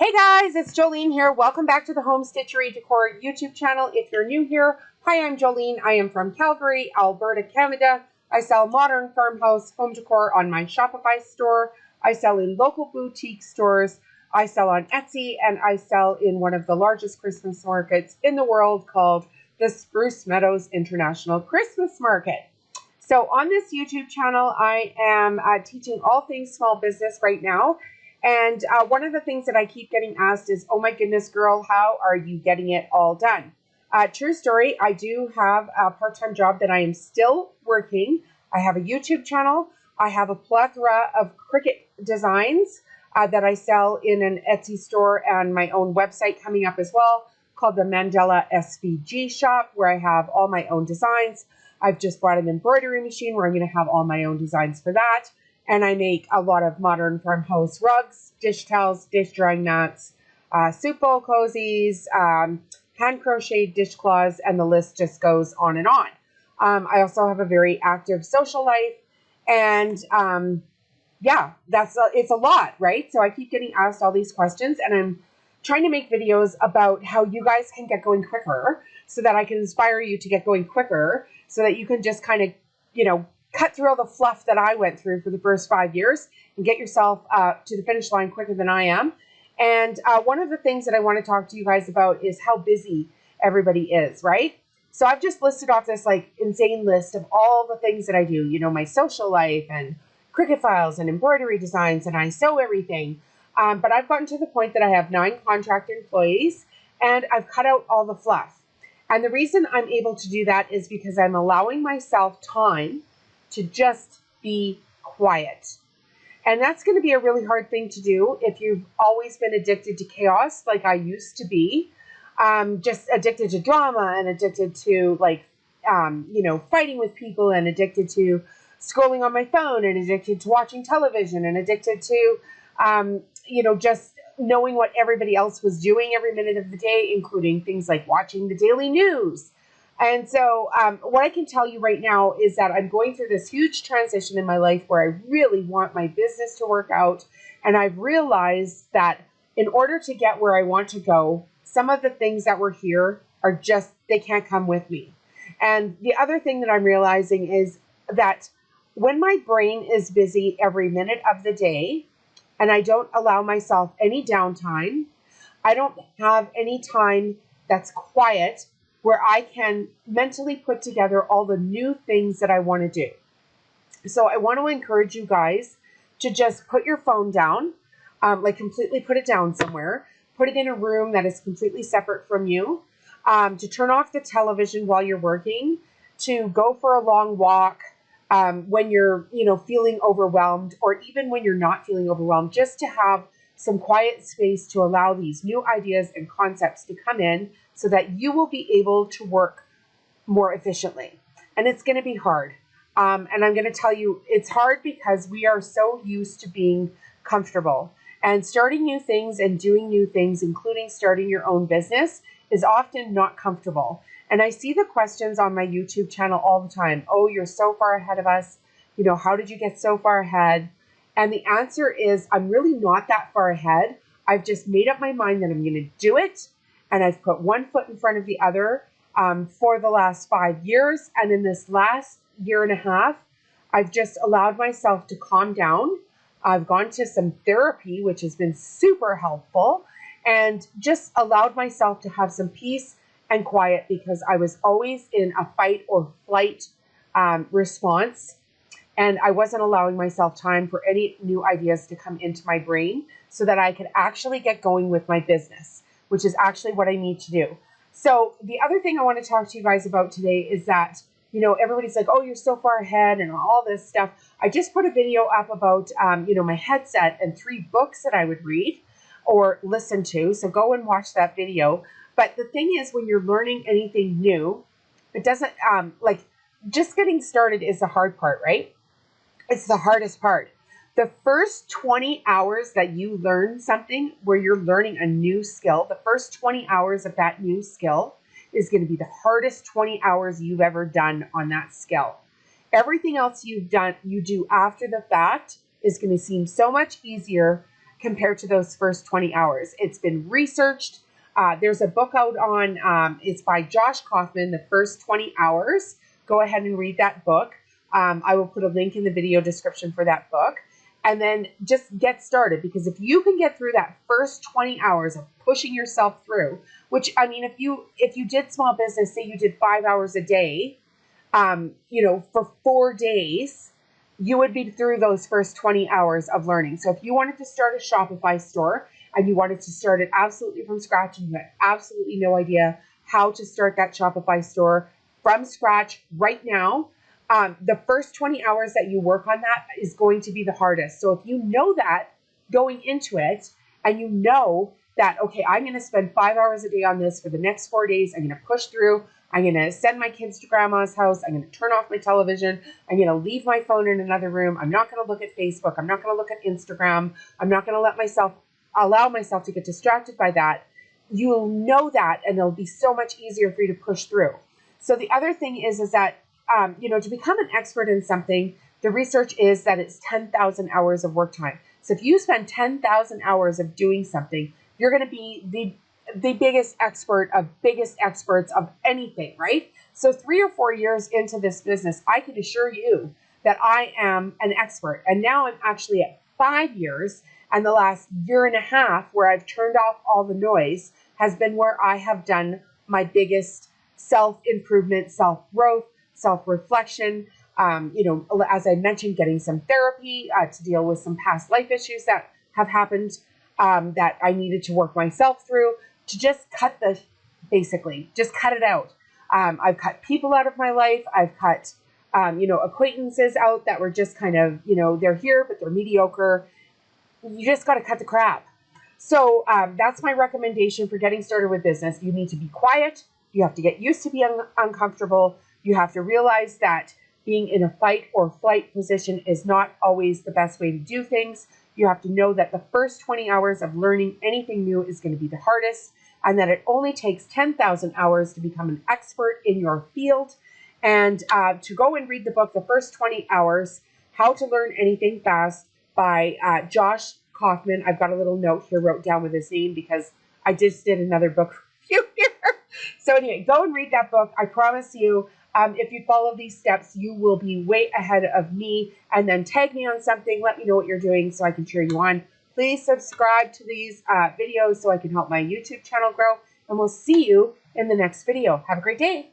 Hey guys, it's Jolene here. Welcome back to the Home Stitchery Decor YouTube channel. If you're new here, hi, I'm Jolene. I am from Calgary, Alberta, Canada. I sell modern farmhouse home decor on my Shopify store. I sell in local boutique stores. I sell on Etsy, and I sell in one of the largest Christmas markets in the world called the Spruce Meadows International Christmas Market. So on this YouTube channel, I am teaching all things small business right now. And one of the things that I keep getting asked is, oh my goodness, girl, how are you getting it all done? True story, I do have a part-time job that I am still working. I have a YouTube channel. I have a plethora of Cricut designs that I sell in an Etsy store and my own website coming up as well called the Mandela SVG shop, where I have all my own designs. I've just bought an embroidery machine where I'm going to have all my own designs for that. And I make a lot of modern farmhouse rugs, dish towels, dish drying mats, soup bowl cozies, hand crocheted dishcloths, and the list just goes on and on. I also have a very active social life, and yeah, it's a lot, right? So I keep getting asked all these questions, and I'm trying to make videos about how you guys can get going quicker so that I can inspire you to get going quicker so that you can just kind of, cut through all the fluff that I went through for the first 5 years and get yourself to the finish line quicker than I am. And one of the things that I want to talk to you guys about is how busy everybody is, right? So I've just listed off this insane list of all the things that I do, my social life and Cricut files and embroidery designs, and I sew everything. But I've gotten to the point that I have 9 contract employees and I've cut out all the fluff. And the reason I'm able to do that is because I'm allowing myself time to just be quiet. And that's going to be a really hard thing to do if you've always been addicted to chaos like I used to be, just addicted to drama and addicted to fighting with people and addicted to scrolling on my phone and addicted to watching television and addicted to, just knowing what everybody else was doing every minute of the day, including things like watching the daily news. And so what I can tell you right now is that I'm going through this huge transition in my life where I really want my business to work out. And I've realized that in order to get where I want to go, some of the things that were here are just, they can't come with me. And the other thing that I'm realizing is that when my brain is busy every minute of the day and I don't allow myself any downtime, I don't have any time that's quiet where I can mentally put together all the new things that I want to do. So I want to encourage you guys to just put your phone down, completely put it down somewhere, put it in a room that is completely separate from you, to turn off the television while you're working, to go for a long walk when you're, feeling overwhelmed, or even when you're not feeling overwhelmed, just to have some quiet space to allow these new ideas and concepts to come in so that you will be able to work more efficiently. And it's going to be hard. And I'm going to tell you, it's hard because we are so used to being comfortable. And starting new things and doing new things, including starting your own business, is often not comfortable. And I see the questions on my YouTube channel all the time. Oh, you're so far ahead of us. How did you get so far ahead? And the answer is, I'm really not that far ahead. I've just made up my mind that I'm going to do it. And I've put one foot in front of the other for the last 5 years. And in this last year and a half, I've just allowed myself to calm down. I've gone to some therapy, which has been super helpful, and just allowed myself to have some peace and quiet because I was always in a fight or flight response. And I wasn't allowing myself time for any new ideas to come into my brain so that I could actually get going with my business, which is actually what I need to do. So the other thing I want to talk to you guys about today is that, everybody's like, oh, you're so far ahead and all this stuff. I just put a video up about, my headset and 3 books that I would read or listen to. So go and watch that video. But the thing is, when you're learning anything new, it doesn't, just getting started is the hard part, right? It's the hardest part. The first 20 hours that you learn something where you're learning a new skill, the first 20 hours of that new skill is going to be the hardest 20 hours you've ever done on that skill. Everything else you do after the fact is going to seem so much easier compared to those first 20 hours. It's been researched. There's a book out on, it's by Josh Kaufman, The First 20 Hours. Go ahead and read that book. I will put a link in the video description for that book. And then just get started, because if you can get through that first 20 hours of pushing yourself through, which, I mean, if you did small business, say you did 5 hours a day, for 4 days, you would be through those first 20 hours of learning. So if you wanted to start a Shopify store and you wanted to start it absolutely from scratch and you had absolutely no idea how to start that Shopify store from scratch right now, the first 20 hours that you work on that is going to be the hardest. So if you know that going into it, and you know that, okay, I'm going to spend 5 hours a day on this for the next 4 days, I'm going to push through, I'm going to send my kids to grandma's house, I'm going to turn off my television, I'm going to leave my phone in another room, I'm not going to look at Facebook, I'm not going to look at Instagram, I'm not going to allow myself to get distracted by that. You'll know that, and it'll be so much easier for you to push through. So the other thing is that to become an expert in something, the research is that it's 10,000 hours of work time. So if you spend 10,000 hours of doing something, you're going to be the biggest experts of anything, right? So 3 or 4 years into this business, I can assure you that I am an expert. And now I'm actually at 5 years, and the last year and a half where I've turned off all the noise has been where I have done my biggest self-improvement, self-growth, self-reflection, as I mentioned, getting some therapy to deal with some past life issues that have happened that I needed to work myself through, to just cut it out. I've cut people out of my life. I've cut, acquaintances out that were just kind of, they're here, but they're mediocre. You just got to cut the crap. So that's my recommendation for getting started with business. You need to be quiet. You have to get used to being uncomfortable. You have to realize that being in a fight or flight position is not always the best way to do things. You have to know that the first 20 hours of learning anything new is going to be the hardest, and that it only takes 10,000 hours to become an expert in your field. And to go and read the book, The First 20 Hours, How to Learn Anything Fast by Josh Kaufman. I've got a little note here wrote down with his name because I just did another book review here. So anyway, go and read that book. I promise you, if you follow these steps, you will be way ahead of me. And then tag me on something. Let me know what you're doing so I can cheer you on. Please subscribe to these videos so I can help my YouTube channel grow. And we'll see you in the next video. Have a great day.